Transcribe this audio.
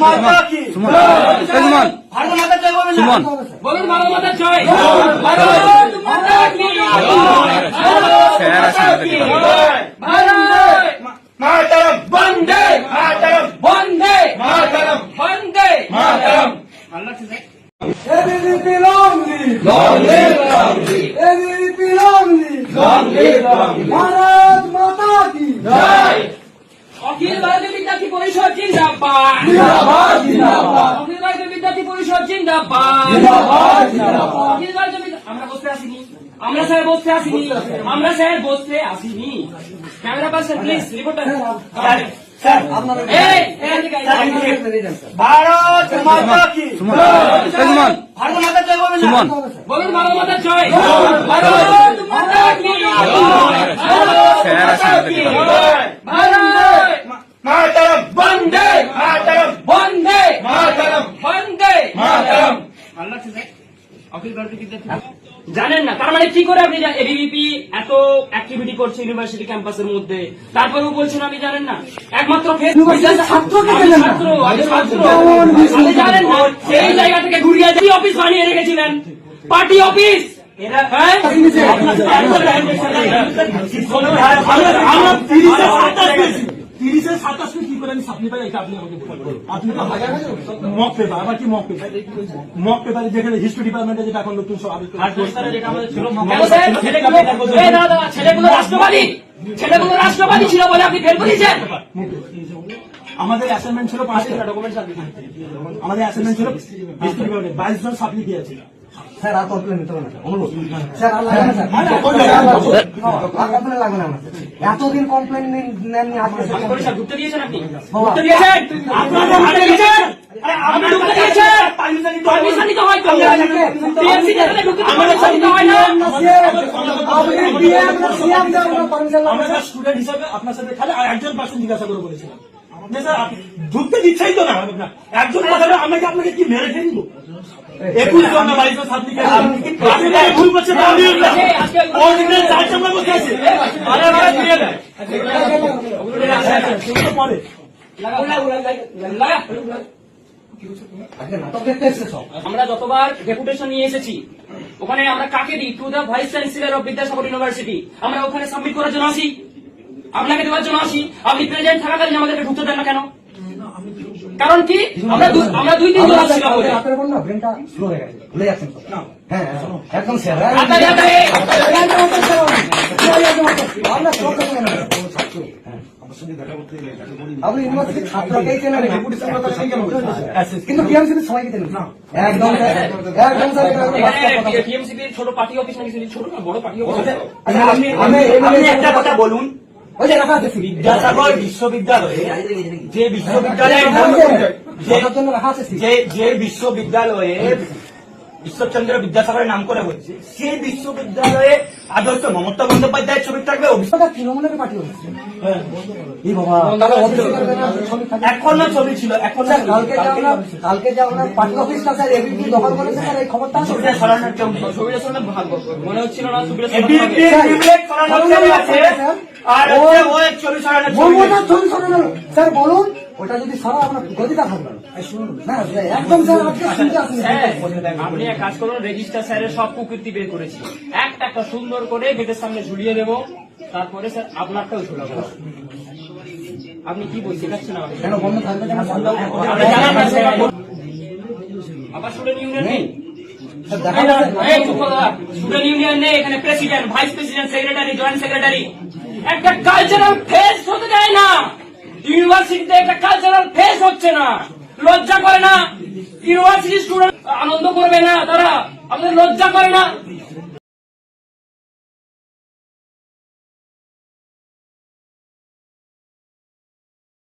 মাতা কি সুমন ভারত মাতা জয় বলবেন সুমন বলুন ভারত মাতা জয়। ভারত মাতা কি স্যার আছে ভারত মাতারম বন্দে মাতারম বন্দে মাতারম বন্দে Mataram ABVP long live! Long live, long live. ABVP long live! Long live, long live. Bharat माता की জয় অখিল ভারতীয় বিদ্যার্থী পরিষদ জিন্দাবাদ। जिंदाबाद जिंदाबाद অখিল ভারতীয় বিদ্যার্থী পরিষদ জিন্দাবাদ। जिंदाबाद जिंदाबाद অখিল ভারতীয় আমরা বসতে আসিনি, আমরা স্যার বসতে আসিনি, আমরা স্যার বসতে আসিনি। Camera person please reporter sir এই এদিকে ভারত মাতা কি সুমন ভারত মাতা জয় বলবেন সুমন বলুন ভারত মাতা জয়। ভারত মাতা কি স্যার আছে ভারত মাতারম বন্দে মাতারম বন্দে মাতারম বন্দে মাতারম অখিল ভারতীয় বিদ্যার্থী জানেন না, তার মানে কি করে আপনি এবিভিপি এত অ্যাক্টিভিটি করছে ইউনিভার্সিটি ক্যাম্পাসের মধ্যে, তারপরেও বলছেন আপনি জানেন না? একমাত্র আপনি জানেন না, সেই জায়গা থেকে ঘুরিয়ে দিয়ে অফিস বানিয়ে রেখেছিলেন, পার্টি অফিস। হ্যাঁ? কি করে আমি সাপ্লি পাই এটা আপনি আমাকে বলুন। আপনি মক পেপার আবার কি মক পেপারে যেখানে হিস্ট্রি ডিপার্টমেন্টে যেটা এখন নতুন সব কেন স্যার? ছেলেগুলো রাষ্ট্রবাদী, ছেলেগুলো রাষ্ট্রবাদী ছিল বলে আপনি ফেল করেছেন। আমাদের অ্যাসাইনমেন্ট ছিল 5টা ডকুমেন্ট আমাদের অ্যাসাইনমেন্ট ছিল হিস্ট্রি ডিপার্টমেন্ট 22 জন সাপ্লি দিয়েছিল। স্যার আর কমপ্লেন নিতে হবে না অনুরোধ স্যার আর লাগবে না স্যার আর কমপ্লেন লাগবে না এতদিন কমপ্লেন নেননি আজকে স্যার ঢুকতে দিয়েছেন আপনি? ঢুকতে দিয়েছেন? আপনাদের হাতে দিয়েছেন? আপনি ঢুকতে দিয়েছেন? পারমিশন নিতে হয় তো। টিএমসি যেখানে ঢুকতে পারমিশন নিতে হয় না। আপনি ডিএম না সিএম দেওয়ার কোনো পারমিশন লাগবে আমরা স্টুডেন্ট হিসেবে আপনার সাথে খালি আর একজন পার্সন জিজ্ঞাসা করে বলেছিলাম যে স্যার আপনি ঢুকতে দিচ্ছেই তো না একজন কথা আমরা কি আপনাকে কি মেরে ফেলবো 21 জন না 22 জন সাপ্লি ভুল করছে আমরা বসে আছি পরে আমরা যতবার ডেপুটেশন নিয়ে এসেছি ওখানে আমরা কাকে দিই? To the vice chancellor of Vidyasagar university. আমরা ওখানে সাবমিট করার জন্য আসি, আপনাকে দেওয়ার জন্য আসি। আপনি প্রেজেন্ট থাকাকালীন আমাদেরকে ঢুকতে দেন না কেন? কারণ কি? আমরা 2-3 জন আসছিলাম বলে। আপনার বল না ব্রেনটা স্লো হয়ে গেছে ভুলে যাচ্ছেন তো হ্যাঁ একদম স্যার আতারে আতারে আমরা সব কথা না আপনি ইউনিভার্সিটির ছাত্রকেই চেনেন কিন্তু টিএমসিপি সবাইকে চেনেন একদম একদম স্যার টিএমসিপির ছোট পার্টি অফিস নাকি ছোট না বড় পার্টি অফিস? আমি একটা কথা বলুন ওই যে রাখা আছে বিদ্যাসাগর বিশ্ববিদ্যালয়ে যে বিশ্ববিদ্যালয়ে ঈশ্বরচন্দ্র বিদ্যাসাগরের নাম করে হচ্ছে সেই বিশ্ববিদ্যালয়ে আদর্শ মমতা বন্দ্যোপাধ্যায়ের ছবি থাকবে তৃণমূলের পার্টি হচ্ছে এই বাবা এখনো ছবি ছিল এখন কালকে যে আপনার পার্টি অফিসটা স্যার এবিপি দখল করেছে স্যার এই খবরটা ছবিটা সরানোর কেউ নেই। ছবিটা শুনে মনে হচ্ছিল না ছবিটা ABP সরানোর ছবি আছে আর হচ্ছে ও এক ছবি সরানোর ছবি মমতার ছবি সরানো স্যার বলুন ওটা যদি সরা আপনার গদিটা থাকবে না শুনুন না একদম স্যার আজকে শুনতে আসেন আপনি এক কাজ করুন, রেজিস্টার স্যারের সব কুকীর্তি বের করেছি, একটা সুন্দর করে গেটের সামনে ঝুলিয়ে দেবো, তারপরে স্যার আপনারটাও ঝুলাবো। আপনি কি বই শেখাচ্ছেন আমাকে? কেন বন্ধ থাকবে কেন আমরা জানান না স্যার। আবার স্টুডেন্ট ইউনিয়ন নেই? স্টুডেন্ট ইউনিয়ন নেই, এখানে president, vice president, secretary, joint secretary. একটা কালচারাল ফেস্ট হতে দেয় না ইউনিভার্সিটিতে, একটা কালচারাল ফেস্ট হচ্ছে না, লজ্জা করে না? ইউনিভার্সিটি স্টুডেন্ট আনন্দ করবে না তারা? আপনাদের লজ্জা করে না?